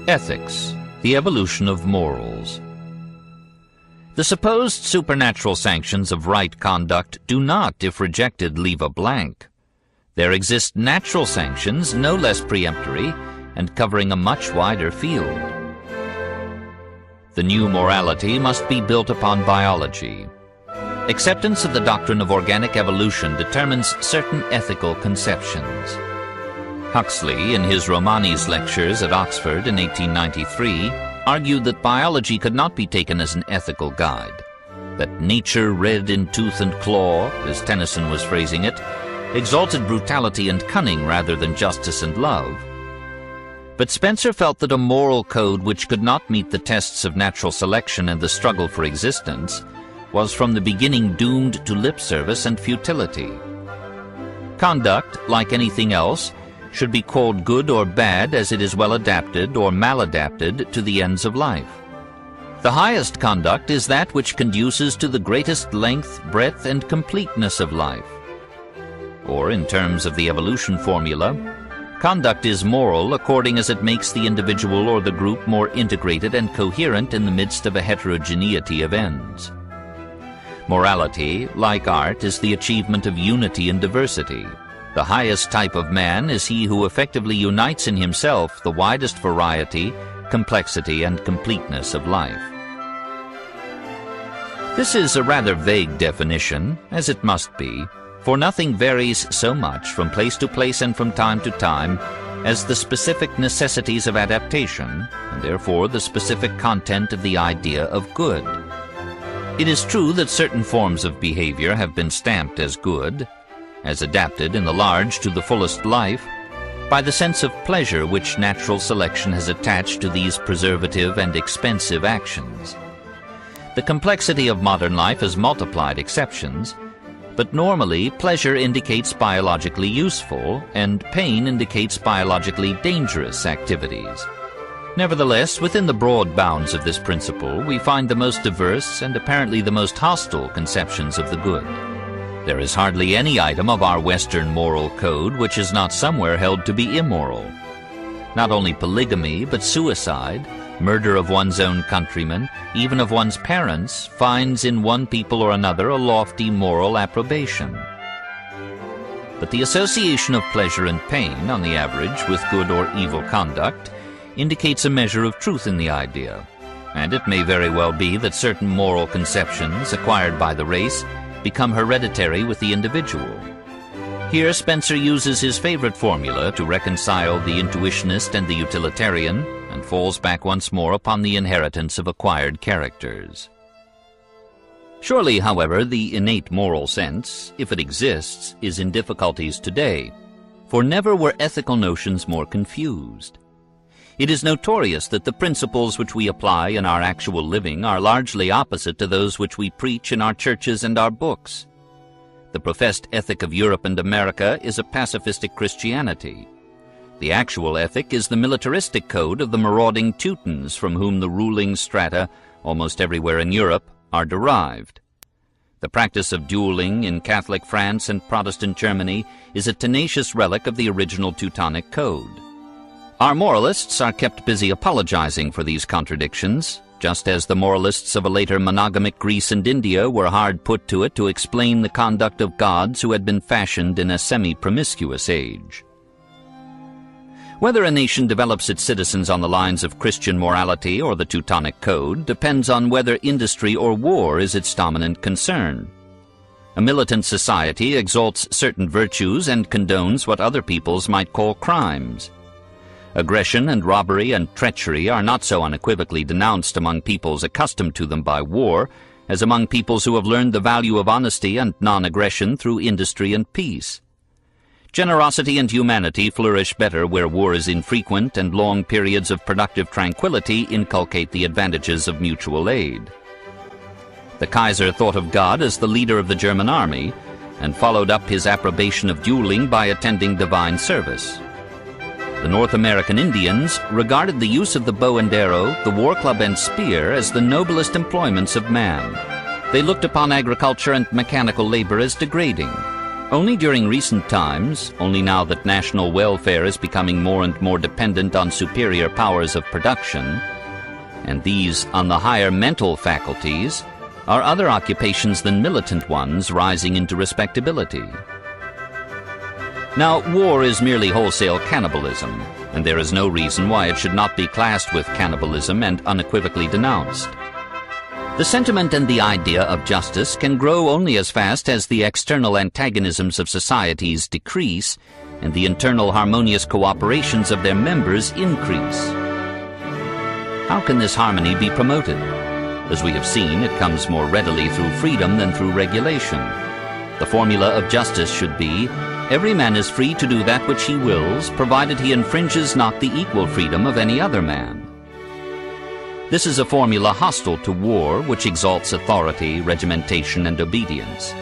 Ethics, the evolution of morals. The supposed supernatural sanctions of right conduct do not, if rejected, leave a blank. There exist natural sanctions no less peremptory and covering a much wider field. The new morality must be built upon biology. Acceptance of the doctrine of organic evolution determines certain ethical conceptions. Huxley, in his Romanes lectures at Oxford in 1893, argued that biology could not be taken as an ethical guide, that nature red in tooth and claw, as Tennyson was phrasing it, exalted brutality and cunning rather than justice and love. But Spencer felt that a moral code which could not meet the tests of natural selection and the struggle for existence was from the beginning doomed to lip service and futility. Conduct, like anything else, should be called good or bad as it is well adapted or maladapted to the ends of life. The highest conduct is that which conduces to the greatest length, breadth, and completeness of life. Or, in terms of the evolution formula, conduct is moral according as it makes the individual or the group more integrated and coherent in the midst of a heterogeneity of ends. Morality, like art, is the achievement of unity in diversity. The highest type of man is he who effectively unites in himself the widest variety, complexity, and completeness of life. This is a rather vague definition, as it must be, for nothing varies so much from place to place and from time to time as the specific necessities of adaptation, and therefore the specific content of the idea of good. It is true that certain forms of behavior have been stamped as good, as adapted in the large to the fullest life, by the sense of pleasure which natural selection has attached to these preservative and expensive actions. The complexity of modern life has multiplied exceptions, but normally pleasure indicates biologically useful and pain indicates biologically dangerous activities. Nevertheless, within the broad bounds of this principle, we find the most diverse and apparently the most hostile conceptions of the good. There is hardly any item of our Western moral code which is not somewhere held to be immoral. Not only polygamy, but suicide, murder of one's own countrymen, even of one's parents, finds in one people or another a lofty moral approbation. But the association of pleasure and pain, on the average, with good or evil conduct, indicates a measure of truth in the idea, and it may very well be that certain moral conceptions acquired by the race become hereditary with the individual. Here Spencer uses his favorite formula to reconcile the intuitionist and the utilitarian, and falls back once more upon the inheritance of acquired characters. Surely, however, the innate moral sense, if it exists, is in difficulties today, for never were ethical notions more confused. It is notorious that the principles which we apply in our actual living are largely opposite to those which we preach in our churches and our books. The professed ethic of Europe and America is a pacifistic Christianity. The actual ethic is the militaristic code of the marauding Teutons from whom the ruling strata, almost everywhere in Europe, are derived. The practice of dueling in Catholic France and Protestant Germany is a tenacious relic of the original Teutonic code. Our moralists are kept busy apologizing for these contradictions, just as the moralists of a later monogamic Greece and India were hard put to it to explain the conduct of gods who had been fashioned in a semi-promiscuous age. Whether a nation develops its citizens on the lines of Christian morality or the Teutonic code depends on whether industry or war is its dominant concern. A militant society exalts certain virtues and condones what other peoples might call crimes. Aggression and robbery and treachery are not so unequivocally denounced among peoples accustomed to them by war as among peoples who have learned the value of honesty and non-aggression through industry and peace. Generosity and humanity flourish better where war is infrequent and long periods of productive tranquility inculcate the advantages of mutual aid. The Kaiser thought of God as the leader of the German army and followed up his approbation of dueling by attending divine service. The North American Indians regarded the use of the bow and arrow, the war club and spear as the noblest employments of man. They looked upon agriculture and mechanical labor as degrading. Only during recent times, only now that national welfare is becoming more and more dependent on superior powers of production, and these on the higher mental faculties, are other occupations than militant ones rising into respectability. Now, war is merely wholesale cannibalism, and there is no reason why it should not be classed with cannibalism and unequivocally denounced. The sentiment and the idea of justice can grow only as fast as the external antagonisms of societies decrease and the internal harmonious cooperations of their members increase. How can this harmony be promoted? As we have seen, it comes more readily through freedom than through regulation. The formula of justice should be, every man is free to do that which he wills, provided he infringes not the equal freedom of any other man. This is a formula hostile to war, which exalts authority, regimentation, and obedience.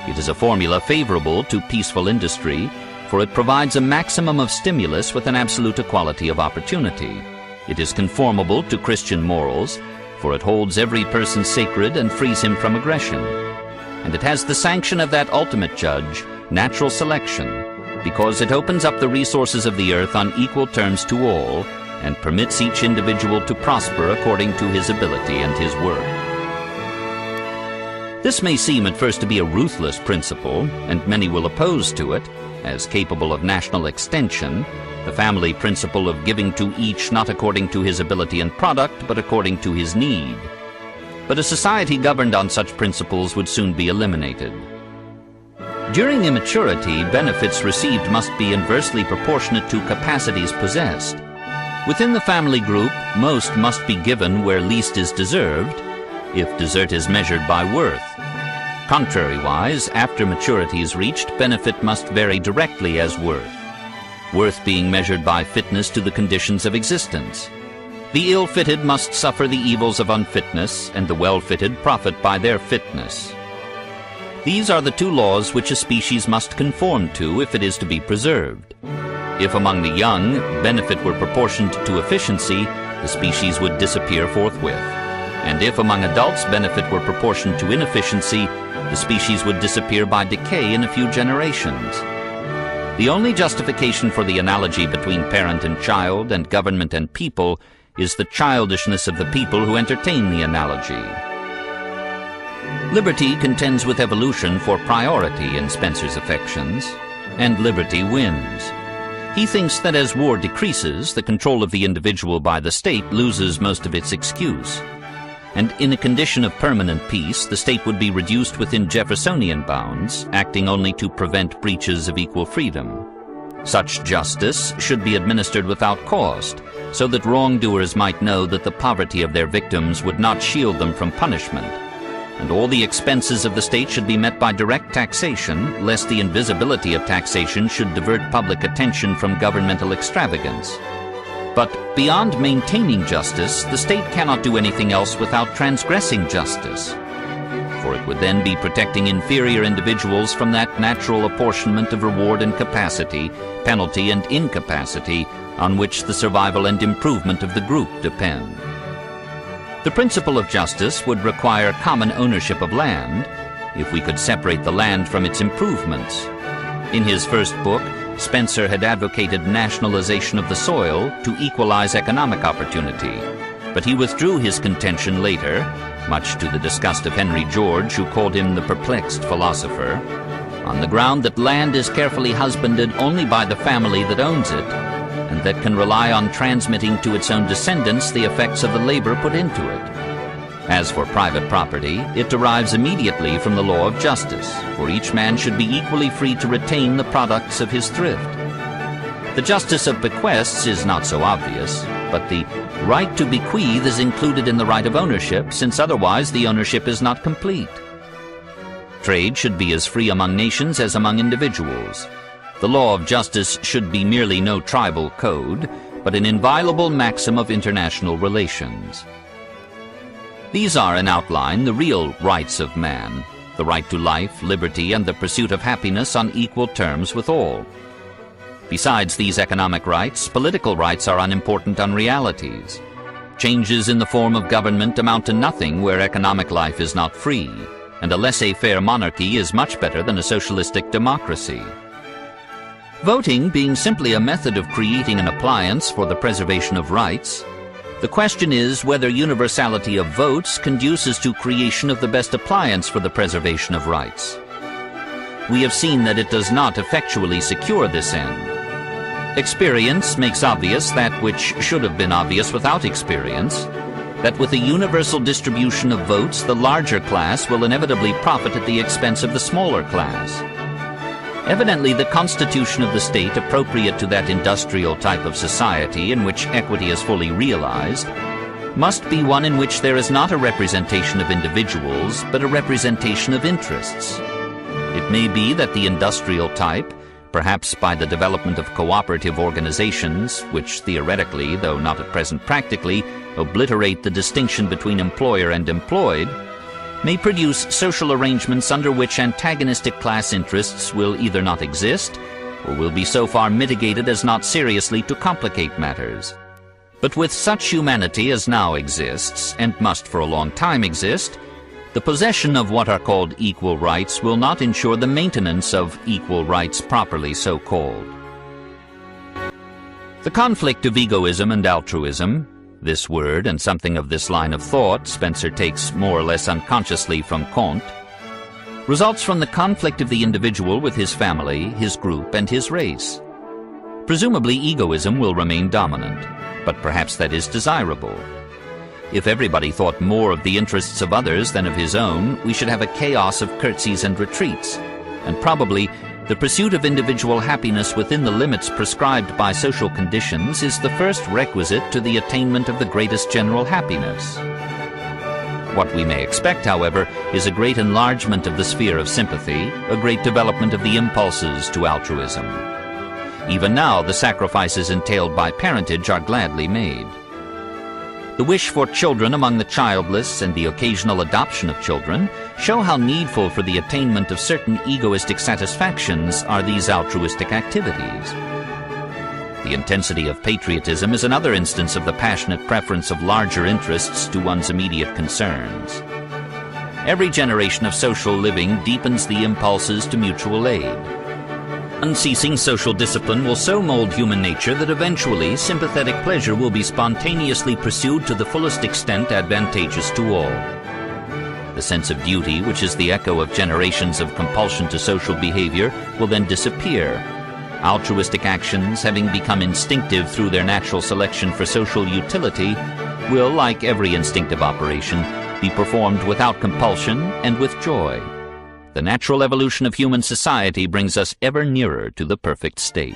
It is a formula favorable to peaceful industry, for it provides a maximum of stimulus with an absolute equality of opportunity. It is conformable to Christian morals, for it holds every person sacred and frees him from aggression. And it has the sanction of that ultimate judge, natural selection, because it opens up the resources of the earth on equal terms to all, and permits each individual to prosper according to his ability and his work. This may seem at first to be a ruthless principle, and many will oppose to it, as capable of national extension, the family principle of giving to each not according to his ability and product, but according to his need. But a society governed on such principles would soon be eliminated. During immaturity, benefits received must be inversely proportionate to capacities possessed. Within the family group, most must be given where least is deserved, if desert is measured by worth. Contrariwise, after maturity is reached, benefit must vary directly as worth, worth being measured by fitness to the conditions of existence. The ill-fitted must suffer the evils of unfitness, and the well-fitted profit by their fitness. These are the two laws which a species must conform to if it is to be preserved. If among the young, benefit were proportioned to efficiency, the species would disappear forthwith. And if among adults benefit were proportioned to inefficiency, the species would disappear by decay in a few generations. The only justification for the analogy between parent and child and government and people is the childishness of the people who entertain the analogy. Liberty contends with evolution for priority in Spencer's affections, and liberty wins. He thinks that as war decreases, the control of the individual by the state loses most of its excuse. And in a condition of permanent peace, the state would be reduced within Jeffersonian bounds, acting only to prevent breaches of equal freedom. Such justice should be administered without cost, so that wrongdoers might know that the poverty of their victims would not shield them from punishment. And all the expenses of the state should be met by direct taxation, lest the invisibility of taxation should divert public attention from governmental extravagance. But beyond maintaining justice, the state cannot do anything else without transgressing justice, for it would then be protecting inferior individuals from that natural apportionment of reward and capacity, penalty and incapacity, on which the survival and improvement of the group depend. The principle of justice would require common ownership of land, if we could separate the land from its improvements. In his first book, Spencer had advocated nationalization of the soil to equalize economic opportunity, but he withdrew his contention later, much to the disgust of Henry George, who called him the perplexed philosopher, on the ground that land is carefully husbanded only by the family that owns it, and that can rely on transmitting to its own descendants the effects of the labor put into it. As for private property, it derives immediately from the law of justice, for each man should be equally free to retain the products of his thrift. The justice of bequests is not so obvious, but the right to bequeath is included in the right of ownership, since otherwise the ownership is not complete. Trade should be as free among nations as among individuals. The law of justice should be merely no tribal code, but an inviolable maxim of international relations. These are, in outline, the real rights of man, the right to life, liberty, and the pursuit of happiness on equal terms with all. Besides these economic rights, political rights are unimportant unrealities. Changes in the form of government amount to nothing where economic life is not free. and a laissez-faire monarchy is much better than a socialistic democracy. Voting being simply a method of creating an appliance for the preservation of rights, the question is whether universality of votes conduces to creation of the best appliance for the preservation of rights. We have seen that it does not effectually secure this end. Experience makes obvious that which should have been obvious without experience, that with a universal distribution of votes, the larger class will inevitably profit at the expense of the smaller class. Evidently, the constitution of the state appropriate to that industrial type of society in which equity is fully realized must be one in which there is not a representation of individuals, but a representation of interests. It may be that the industrial type, perhaps by the development of cooperative organizations, which theoretically, though not at present practically, obliterate the distinction between employer and employed, may produce social arrangements under which antagonistic class interests will either not exist or will be so far mitigated as not seriously to complicate matters. But with such humanity as now exists, and must for a long time exist, the possession of what are called equal rights will not ensure the maintenance of equal rights properly so called. The conflict of egoism and altruism, this word and something of this line of thought Spencer takes more or less unconsciously from Comte, results from the conflict of the individual with his family, his group, and his race. Presumably egoism will remain dominant, but perhaps that is desirable. If everybody thought more of the interests of others than of his own, we should have a chaos of curtsies and retreats, and probably the pursuit of individual happiness within the limits prescribed by social conditions is the first requisite to the attainment of the greatest general happiness. What we may expect, however, is a great enlargement of the sphere of sympathy, a great development of the impulses to altruism. Even now, the sacrifices entailed by parentage are gladly made. The wish for children among the childless and the occasional adoption of children show how needful for the attainment of certain egoistic satisfactions are these altruistic activities. The intensity of patriotism is another instance of the passionate preference of larger interests to one's immediate concerns. Every generation of social living deepens the impulses to mutual aid. Unceasing social discipline will so mold human nature that eventually sympathetic pleasure will be spontaneously pursued to the fullest extent advantageous to all. The sense of duty, which is the echo of generations of compulsion to social behavior, will then disappear. Altruistic actions, having become instinctive through their natural selection for social utility, will, like every instinctive operation, be performed without compulsion and with joy. The natural evolution of human society brings us ever nearer to the perfect state.